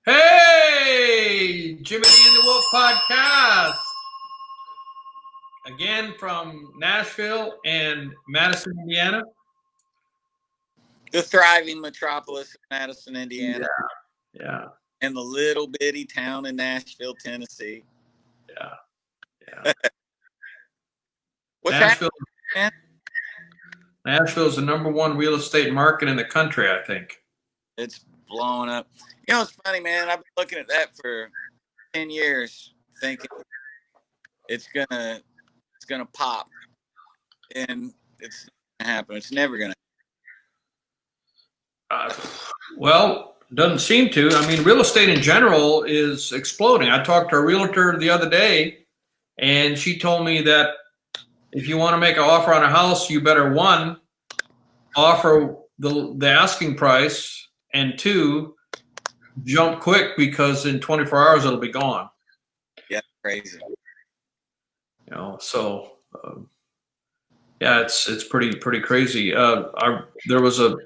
Hey, Jimmy and the Wolf podcast. Again from Nashville and Madison, Indiana. The thriving metropolis of Madison, Indiana. Yeah. And the little bitty town in Nashville, Tennessee. Yeah. What's Nashville, happening, man? Nashville is the number one real estate market in the country, I think. It's blowing up. You know, it's funny, man. I've been looking at that for 10 years, thinking it's gonna pop, and it's not gonna happen. It's never gonna. Well, doesn't seem to. I mean, real estate in general is exploding. I talked to a realtor the other day, and she told me that if you want to make an offer on a house, you better, one, offer the asking price, and two, jump quick because in 24 hours it'll be gone. Yeah, crazy. You know, so yeah, it's pretty crazy. There was a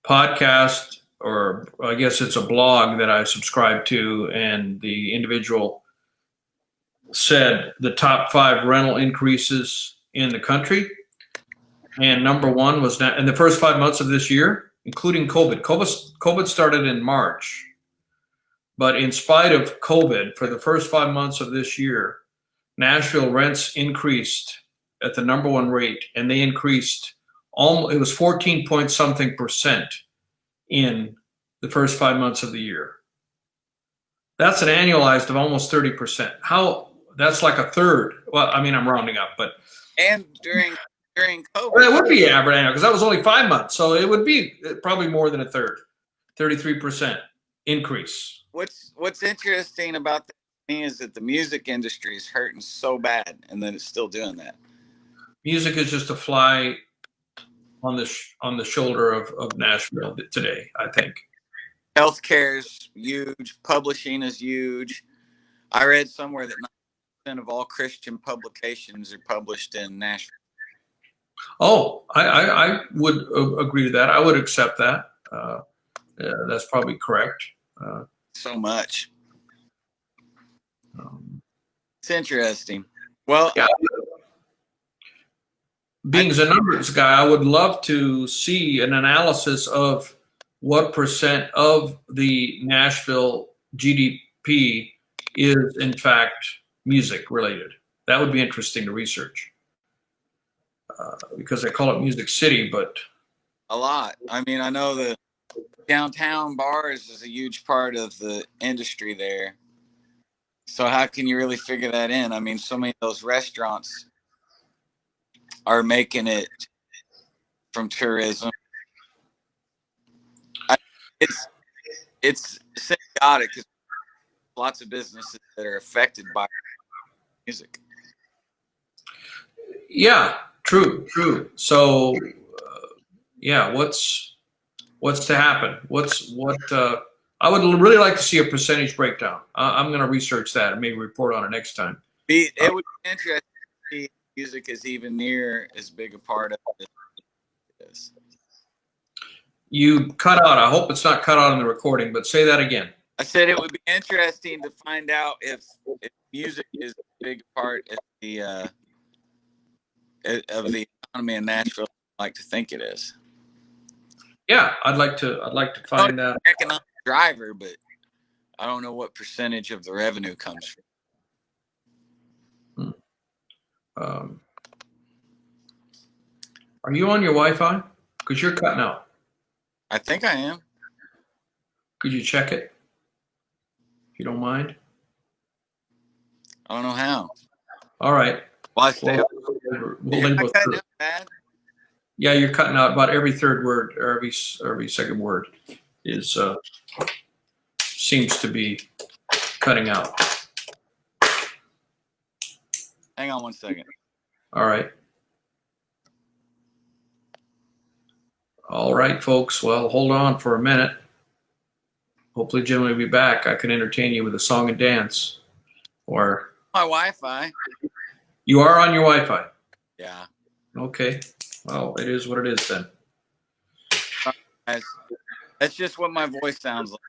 podcast, or I guess it's a blog that I subscribe to, and the individual said the top 5 rental increases in the country, and number one was in the first 5 months of this year, including COVID. COVID started in March, but in spite of COVID, for the first 5 months of this year, Nashville rents increased at the number one rate, and they increased almost, it was 14 point something percent in the first 5 months of the year. That's an annualized of almost 30%. That's like a third. Well, I mean, I'm rounding up, but. And during COVID. Well, it would be average annual because that was only 5 months. So it would be probably more than a third, 33% increase. What's interesting about that is that the music industry is hurting so bad, and then it's still doing that. Music is just a fly on the shoulder of Nashville today, I think. Healthcare is huge. Publishing is huge. I read somewhere that 90% of all Christian publications are published in Nashville. Oh, I would agree to that. I would accept that. Yeah, that's probably correct. So much. It's interesting. Well, yeah. Being a numbers guy, I would love to see an analysis of what percent of the Nashville GDP is in fact music related. That would be interesting to research. Because they call it Music City, but a lot. I mean, I know the downtown bars is a huge part of the industry there. So how can you really figure that in? I mean, so many of those restaurants are making it from tourism. It's symbiotic because lots of businesses that are affected by music. Yeah. True. So, yeah, what's to happen? I would really like to see a percentage breakdown. I'm going to research that and maybe report on it next time. It would be interesting to see if music is even near as big a part of it as. You cut out. I hope it's not cut out in the recording, but say that again. I said it would be interesting to find out if music is a big part of the economy in Nashville. I like to think it is. Yeah, I'd like to find that. Economic driver, but I don't know what percentage of the revenue comes from. Are you on your Wi-Fi? Because you're cutting out. I think I am. Could you check it, if you don't mind? I don't know how. All right. Well, I stay up. Yeah, you're cutting out about every third word or every second word is seems to be cutting out. Hang on one second. All right. All right, folks. Well, hold on for a minute. Hopefully Jim will be back. I can entertain you with a song and dance. Or my Wi-Fi. You are on your Wi-Fi? Yeah. Okay. Well, it is what it is then. That's just what my voice sounds like.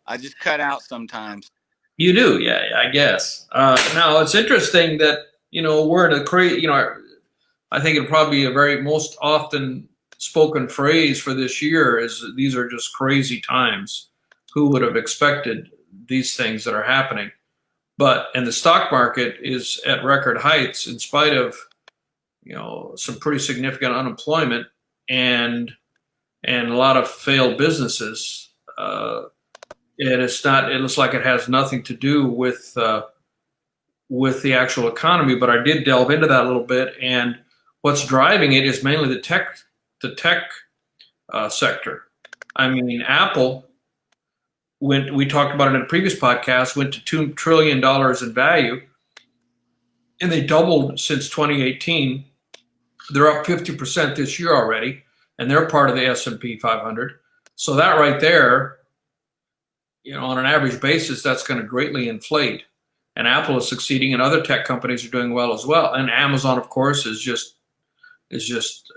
I just cut out sometimes. You do, yeah, I guess. Now it's interesting that we're in a crazy. I think it'll probably be a very most often spoken phrase for this year is that these are just crazy times. Who would have expected these things that are happening? And the stock market is at record heights in spite of some pretty significant unemployment and a lot of failed businesses. And it's not. It looks like it has nothing to do with the actual economy. But I did delve into that a little bit, and what's driving it is mainly the tech sector. I mean, Apple we talked about it in a previous podcast, went to $2 trillion in value, and they doubled since 2018. They're up 50% this year already, and they're part of the S&P 500. So that right there, on an average basis, that's going to greatly inflate. And Apple is succeeding, and other tech companies are doing well as well. And Amazon, of course, is just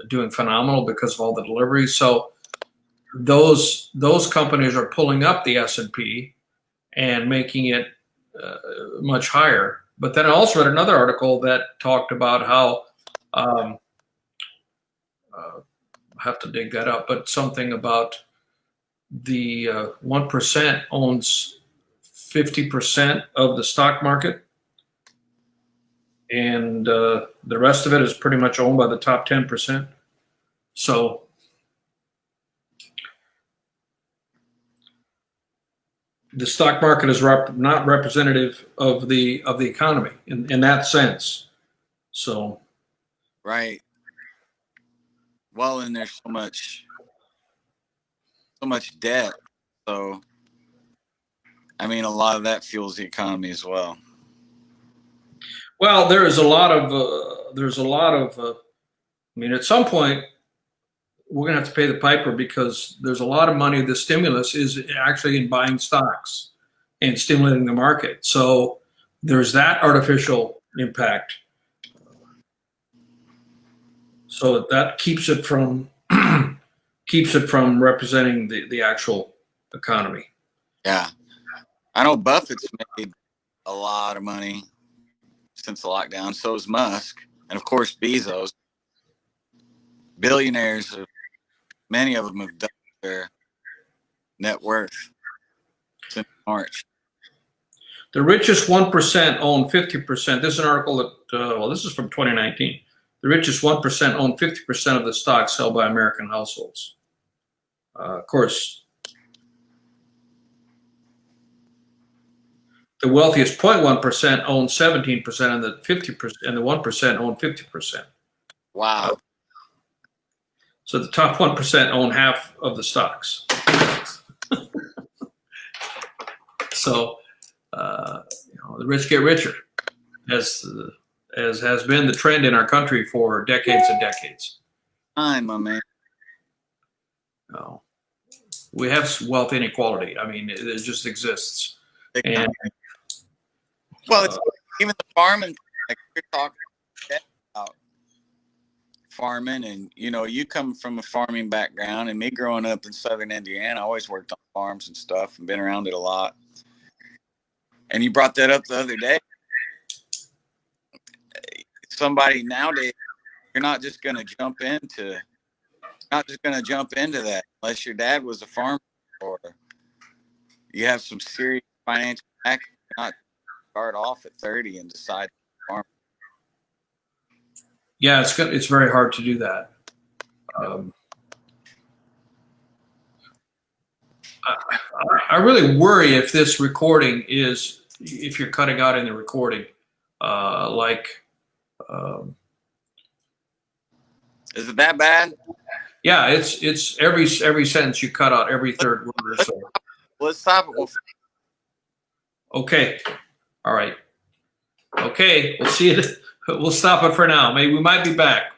doing phenomenal because of all the deliveries. So those companies are pulling up the S&P and making it much higher. But then I also read another article that talked about how I have to dig that up, but something about the 1% owns 50% of the stock market, and the rest of it is pretty much owned by the top 10%. So the stock market is not representative of the economy in that sense. So, right. Well, and there's so much debt. So, I mean, a lot of that fuels the economy as well. Well, there's a lot of. I mean, at some point, we're going to have to pay the piper because there's a lot of money. The stimulus is actually in buying stocks and stimulating the market. So there's that artificial impact. So that keeps it from representing the actual economy. Yeah, I know Buffett's made a lot of money since the lockdown. So is Musk, and of course Bezos. Billionaires, many of them have doubled their net worth since March. The richest 1% own 50%. This is an article that, this is from 2019. The richest 1% own 50% of the stocks held by American households. Of course, the wealthiest 0.1% own 17%, and the 50% and the 1% own 50%. Wow. So the top 1% own half of the stocks. So the rich get richer, as has been the trend in our country for decades and decades. Hi, my man. We have wealth inequality. I mean, it just exists. And well, it's even the farming. Like you're talking about farming, and you come from a farming background, and me growing up in southern Indiana, I always worked on farms and stuff, and been around it a lot. And you brought that up the other day. Somebody nowadays, you're not just going to jump into that unless your dad was a farmer or you have some serious financial backing. Not start off at 30 and decide to farm. Yeah, it's very hard to do that. I really worry if this recording if you're cutting out in the recording, is it that bad? Yeah, it's every sentence you cut out, every third word or so. Let's stop it. Okay. All right. Okay. We'll see it. We'll stop it for now. Maybe we might be back.